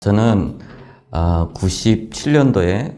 저는 97년도에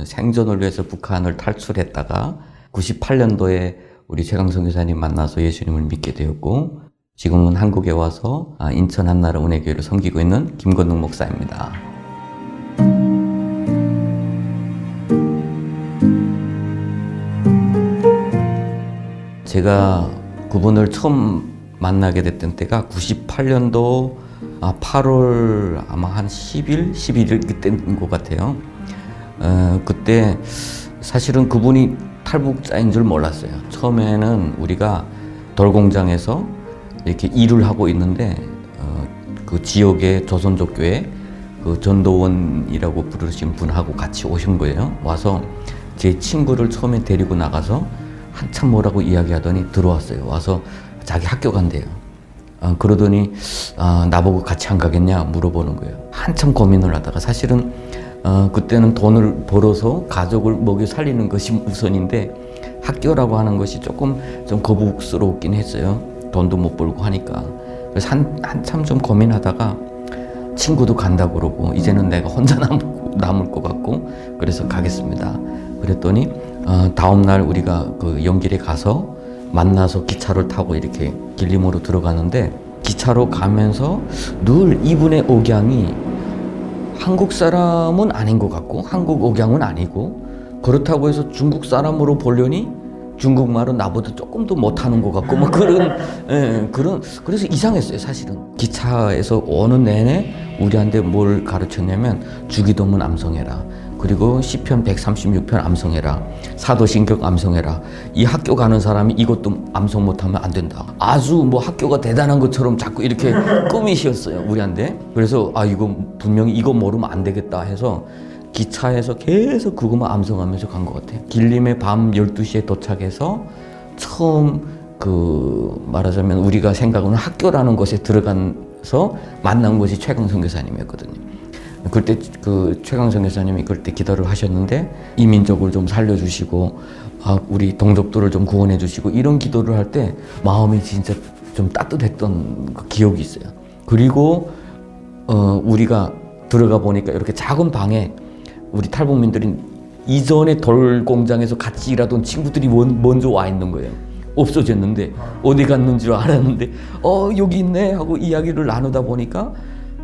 생존을 위해서 북한을 탈출했다가 98년도에 우리 최강성 교사님 만나서 예수님을 믿게 되었고, 지금은 한국에 와서 인천 한나라 은혜교회를 섬기고 있는 김건능 목사입니다. 제가 그분을 처음 만나게 됐던 때가 98년도 8월 아마 한 10일, 11일 그때인 것 같아요. 그때 사실은 그분이 탈북자인 줄 몰랐어요. 처음에는 우리가 돌공장에서 이렇게 일을 하고 있는데 그 지역의 조선족교회 그 전도원이라고 부르신 분하고 같이 오신 거예요. 와서 제 친구를 처음에 데리고 나가서 한참 뭐라고 이야기하더니 들어왔어요. 와서 자기 학교 간대요. 그러더니 나보고 같이 안 가겠냐 물어보는 거예요. 한참 고민을 하다가 사실은 그때는 돈을 벌어서 가족을 먹여 살리는 것이 우선인데 학교라고 하는 것이 조금 좀 거북스럽긴 했어요. 돈도 못 벌고 하니까. 그래서 한참 좀 고민하다가 친구도 간다고 그러고 이제는 내가 혼자 남을 것 같고 그래서 가겠습니다. 그랬더니 다음 날 우리가 그 연길에 가서 만나서 기차를 타고 이렇게 길림으로 들어가는데, 기차로 가면서 늘 이분의 억양이 한국 사람은 아닌 것 같고 한국 억양은 아니고, 그렇다고 해서 중국 사람으로 보려니 중국말은 나보다 조금 더 못하는 것 같고 뭐 그래서 이상했어요. 사실은 기차에서 오는 내내 우리한테 뭘 가르쳤냐면 주기도문 암송해라, 그리고 시편 136편 암송해라, 사도신경 암송해라. 이 학교 가는 사람이 이것도 암송 못하면 안 된다. 아주 뭐 학교가 대단한 것처럼 자꾸 이렇게 꾸미셨어요 우리한테. 그래서 이거 분명히 이거 모르면 안 되겠다 해서 기차에서 계속 그것만 암송하면서 간 것 같아요. 길림에 밤 12시에 도착해서 처음 말하자면 우리가 생각하는 학교라는 곳에 들어가서 만난 것이 최강성 교사님이었거든요. 그때 그 최강성 교사님이 그때 기도를 하셨는데 이민족을 좀 살려주시고 우리 동족들을 좀 구원해 주시고 이런 기도를 할 때 마음이 진짜 좀 따뜻했던 그 기억이 있어요. 그리고 우리가 들어가 보니까 이렇게 작은 방에 우리 탈북민들이 이전에 돌공장에서 같이 일하던 친구들이 먼저 와 있는 거예요. 없어졌는데 어디 갔는 줄 알았는데 여기 있네 하고 이야기를 나누다 보니까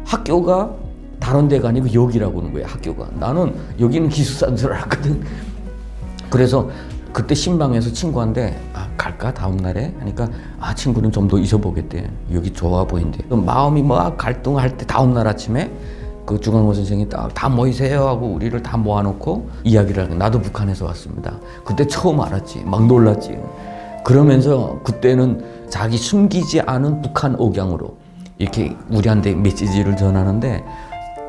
학교가 다른 데가 아니고 여기라고 하는 거예요. 학교가. 나는 여기는 기숙사인 줄 알았거든. 그래서 그때 신방에서 친구한테 갈까 다음 날에 하니까 친구는 좀 더 있어보겠대. 여기 좋아 보인대. 마음이 막 갈등할 때 다음 날 아침에 그 중앙고 선생이 다 모이세요 하고 우리를 다 모아놓고 이야기를 하고, 나도 북한에서 왔습니다. 그때 처음 알았지. 막 놀랐지. 그러면서 그때는 자기 숨기지 않은 북한 억양으로 이렇게 우리한테 메시지를 전하는데,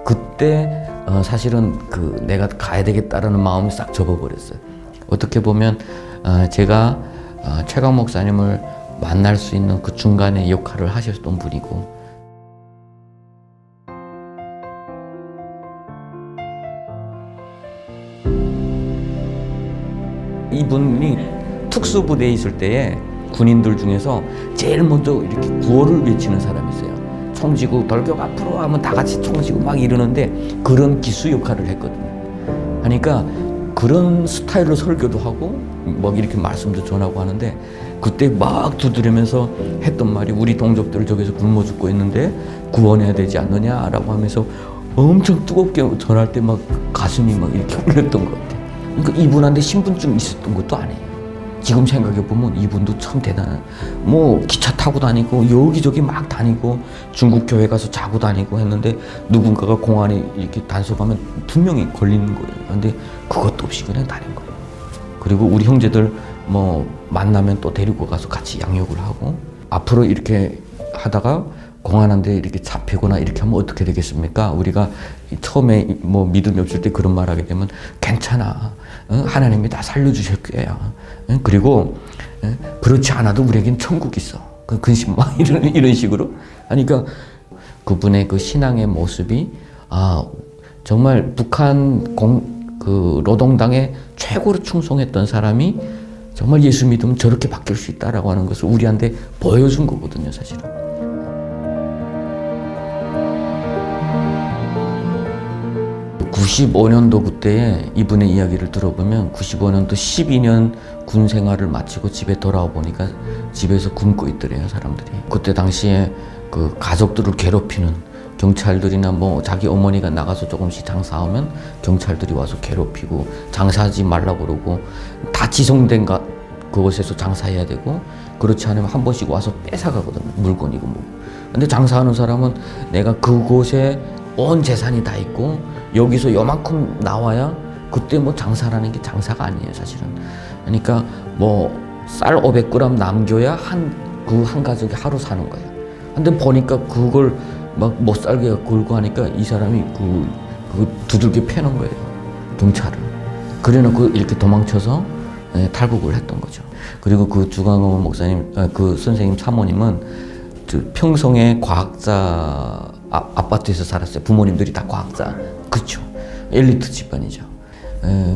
그때 사실은 내가 가야 되겠다라는 마음이 싹 접어버렸어요. 어떻게 보면 제가 최강 목사님을 만날 수 있는 그 중간에 역할을 하셨던 분이고, 이분이 특수부대에 있을 때에 군인들 중에서 제일 먼저 이렇게 구호를 외치는 사람이 있어요. 총지고 돌격 앞으로 하면 다 같이 총지고 막 이러는데 그런 기수 역할을 했거든요. 그러니까 그런 스타일로 설교도 하고 막 이렇게 말씀도 전하고 하는데, 그때 막 두드리면서 했던 말이 우리 동족들 저기서 굶어 죽고 있는데 구원해야 되지 않느냐라고 하면서 엄청 뜨겁게 전할 때 막 가슴이 막 이렇게 울렸던 것 같아요. 그러니까 이분한테 신분증 있었던 것도 아니에요. 지금 생각해보면 이분도 참 대단한, 뭐 기차 타고 다니고 여기저기 막 다니고 중국 교회 가서 자고 다니고 했는데 누군가가 공안에 이렇게 단속하면 분명히 걸리는 거예요. 근데 그것도 없이 그냥 다닌 거예요. 그리고 우리 형제들 뭐 만나면 또 데리고 가서 같이 양육을 하고, 앞으로 이렇게 하다가 공안한테 이렇게 잡히거나 이렇게 하면 어떻게 되겠습니까? 우리가 처음에 뭐 믿음이 없을 때 그런 말 하게 되면 괜찮아. 하나님이 다 살려주실 거예요. 그리고 그렇지 않아도 우리에겐 천국 있어. 근심 막 이런 식으로. 그러니까 그분의 그 신앙의 모습이 정말 북한 노동당에 최고로 충성했던 사람이 정말 예수 믿으면 저렇게 바뀔 수 있다라고 하는 것을 우리한테 보여준 거거든요, 사실은. 95년도 그때에 이분의 이야기를 들어보면 95년도 12년 군 생활을 마치고 집에 돌아와 보니까 집에서 굶고 있더래요, 사람들이. 그때 당시에 그 가족들을 괴롭히는 경찰들이나 뭐 자기 어머니가 나가서 조금씩 장사하면 경찰들이 와서 괴롭히고 장사하지 말라 그러고 다 지정된 그곳에서 장사해야 되고 그렇지 않으면 한 번씩 와서 뺏어가거든요, 물건이고 뭐. 근데 장사하는 사람은 내가 그곳에 온 재산이 다 있고 여기서 요만큼 나와야 그때 뭐 장사라는 게 장사가 아니에요, 사실은. 그러니까 뭐 쌀 500g 남겨야 그 한 가족이 하루 사는 거예요. 근데 보니까 그걸 막 못 살게 걸고 하니까 이 사람이 그 두들겨 패는 거예요, 경찰을. 그래놓고 이렇게 도망쳐서 탈북을 했던 거죠. 그리고 그 주광호 목사님, 그 선생님 사모님은 평성의 과학자 아파트에서 살았어요. 부모님들이 다 과학자. 그렇죠. 엘리트 집안이죠.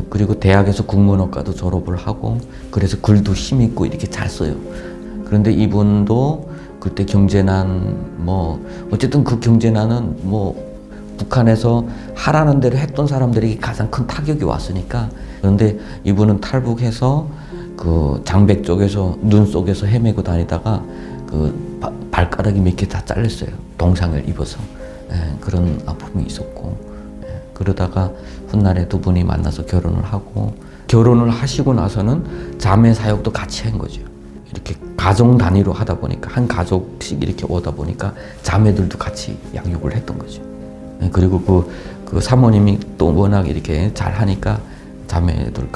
그리고 대학에서 국문학과도 졸업을 하고 그래서 글도 힘있고 이렇게 잘 써요. 그런데 이분도 그때 경제난 뭐 어쨌든 그 경제난은 뭐 북한에서 하라는 대로 했던 사람들에게 가장 큰 타격이 왔으니까. 그런데 이분은 탈북해서 그 장백 쪽에서 눈 속에서 헤매고 다니다가 그 발가락이 몇 개 다 잘렸어요. 동상을 입어서. 그런 아픔이 있었고. 그러다가 훗날에 두 분이 만나서 결혼을 하고 결혼을 하시고 나서는 자매 사역도 같이 한 거죠. 이렇게 가정 단위로 하다 보니까 한 가족씩 이렇게 오다 보니까 자매들도 같이 양육을 했던 거죠. 그리고 그 사모님이 또 워낙 이렇게 잘 하니까 자매들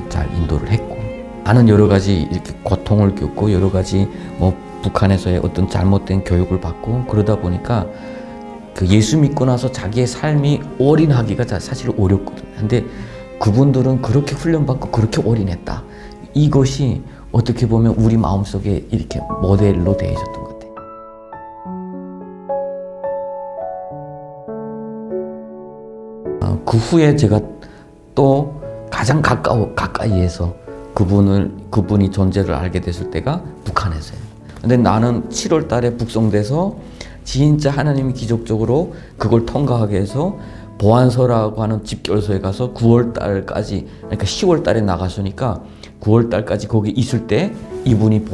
잘 인도를 했고 많은 여러 가지 이렇게 고통을 겪고 여러 가지 뭐 북한에서의 어떤 잘못된 교육을 받고 그러다 보니까 그 예수 믿고 나서 자기의 삶이 올인하기가 사실 어렵거든요. 근데 그분들은 그렇게 훈련받고 그렇게 올인했다. 이것이 어떻게 보면 우리 마음속에 이렇게 모델로 되어 있었던 것 같아요. 그 후에 제가 또 가장 가까이에서 그분이 존재를 알게 됐을 때가 북한에서요. 근데 나는 7월 달에 북송돼서 진짜 하나님이 기적적으로 그걸 통과하게 해서 보안소라고 하는 집결소에 가서 9월 달까지, 그러니까 10월 달에 나갔으니까 9월 달까지 거기 있을 때 이분이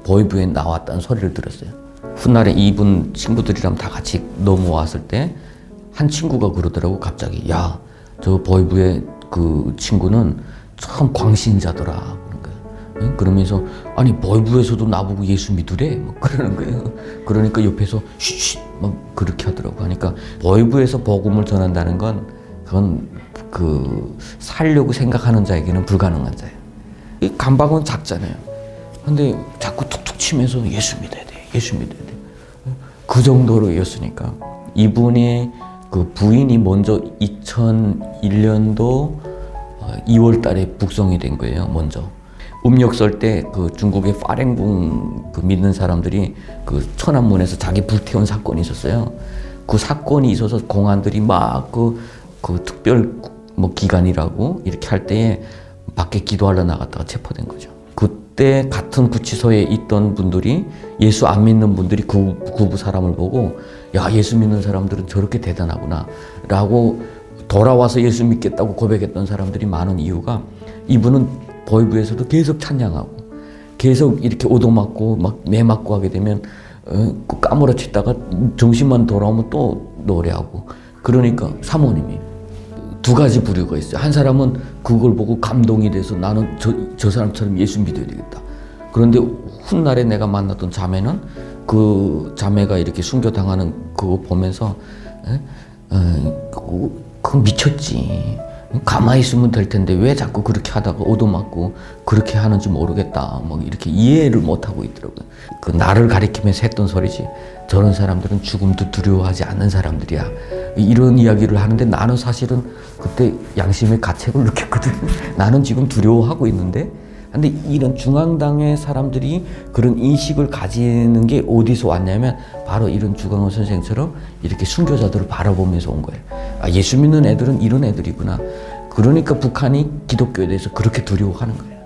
보이부에 나왔다는 소리를 들었어요. 훗날에 이분 친구들이랑 다 같이 넘어왔을 때 한 친구가 그러더라고, 갑자기. 야, 저 보이부의 그 친구는 참 광신자더라. 그런 거예요. 그러면서 아니 보이부에서도 나보고 예수 믿으래? 막 그러는 거예요. 그러니까 옆에서 쉿쉿 막 그렇게 하더라고. 하니까 보이부에서 복음을 전한다는 건 그건 살려고 생각하는 자에게는 불가능한 자예요. 이 감방은 작잖아요. 근데 자꾸 툭툭 치면서 예수 믿어야 돼, 예수 믿어야 돼. 그 정도로였으니까 이분의 그 부인이 먼저 2001년도 2월 달에 북송이 된 거예요, 먼저. 음력 설 때 그 중국의 파랭궁 믿는 사람들이 그 천안문에서 자기 불태운 사건이 있었어요. 그 사건이 있어서 공안들이 막 그 특별 뭐 기간이라고 이렇게 할 때에 밖에 기도하러 나갔다가 체포된 거죠. 그때 같은 구치소에 있던 분들이 예수 안 믿는 분들이 구부 사람을 보고 야, 예수 믿는 사람들은 저렇게 대단하구나 라고 돌아와서 예수 믿겠다고 고백했던 사람들이 많은 이유가 이분은 보이부에서도 계속 찬양하고 계속 이렇게 오도맞고 막 매맞고 하게 되면 까무러치다가 정신만 돌아오면 또 노래하고 그러니까 사모님이 두 가지 부류가 있어요. 한 사람은 그걸 보고 감동이 돼서 나는 저 사람처럼 예수 믿어야 되겠다. 그런데 훗날에 내가 만났던 자매는 그 자매가 이렇게 순교당하는 그거 보면서 그건 미쳤지. 가만히 있으면 될 텐데 왜 자꾸 그렇게 하다가 얻어맞고 그렇게 하는지 모르겠다. 뭐 이렇게 이해를 못하고 있더라고요. 그 나를 가리키면서 했던 소리지. 저런 사람들은 죽음도 두려워하지 않는 사람들이야. 이런 이야기를 하는데 나는 사실은 그때 양심의 가책을 느꼈거든. 나는 지금 두려워하고 있는데. 근데 이런 중앙당의 사람들이 그런 인식을 가지는 게 어디서 왔냐면 바로 이런 주광호 선생처럼 이렇게 순교자들을 바라보면서 온 거예요. 아, 예수 믿는 애들은 이런 애들이구나. 그러니까 북한이 기독교에 대해서 그렇게 두려워하는 거예요.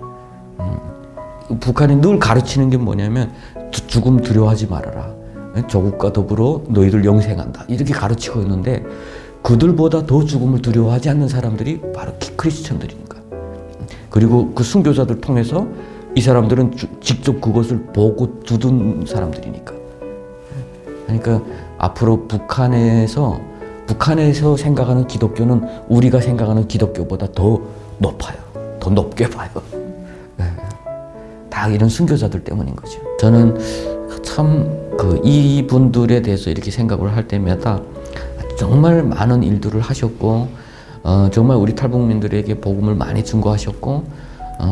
북한이 늘 가르치는 게 뭐냐면 죽음 두려워하지 말아라. 조국과 더불어 너희들 영생한다. 이렇게 가르치고 있는데 그들보다 더 죽음을 두려워하지 않는 사람들이 바로 크리스천들이니까. 그리고 그 순교자들 통해서 이 사람들은 직접 그것을 보고 두둔 사람들이니까. 그러니까 앞으로 북한에서 생각하는 기독교는 우리가 생각하는 기독교보다 더 높아요. 더 높게 봐요. 다 이런 순교자들 때문인 거죠. 저는 참 이분들에 대해서 이렇게 생각을 할 때마다 정말 많은 일들을 하셨고, 정말 우리 탈북민들에게 복음을 많이 증거하셨고,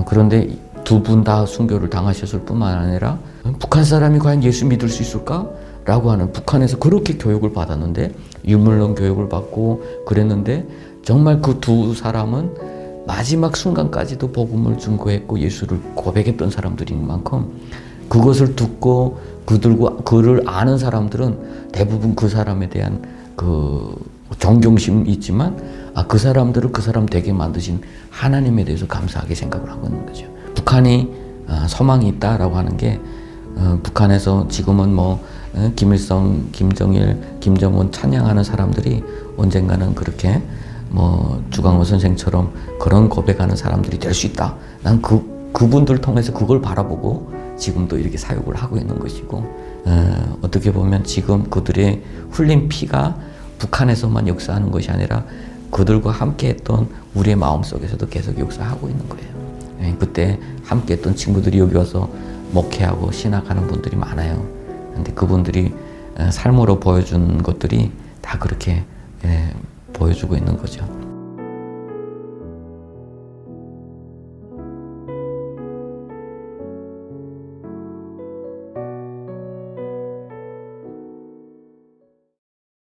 그런데 두 분 다 순교를 당하셨을 뿐만 아니라 북한 사람이 과연 예수 믿을 수 있을까? 라고 하는, 북한에서 그렇게 교육을 받았는데, 유물론 교육을 받고 그랬는데, 정말 그 두 사람은 마지막 순간까지도 복음을 증거했고 예수를 고백했던 사람들인 만큼, 그것을 듣고 그를 아는 사람들은 대부분 그 사람에 대한 그 존경심이 있지만, 그 사람들을 그 사람 되게 만드신 하나님에 대해서 감사하게 생각을 하고 있는 거죠. 북한이 소망이 있다라고 하는 게, 북한에서 지금은 김일성, 김정일, 김정은 찬양하는 사람들이 언젠가는 그렇게 주강호 선생처럼 그런 고백하는 사람들이 될 수 있다. 난 그분들 통해서 그걸 바라보고 지금도 이렇게 사역을 하고 있는 것이고, 어떻게 보면 지금 그들의 흘린 피가 북한에서만 역사하는 것이 아니라 그들과 함께 했던 우리의 마음속에서도 계속 역사하고 있는 거예요. 그때 함께 했던 친구들이 여기 와서 목회하고 신학하는 분들이 많아요. 근데 그분들이 삶으로 보여준 것들이 다 그렇게 보여주고 있는 거죠.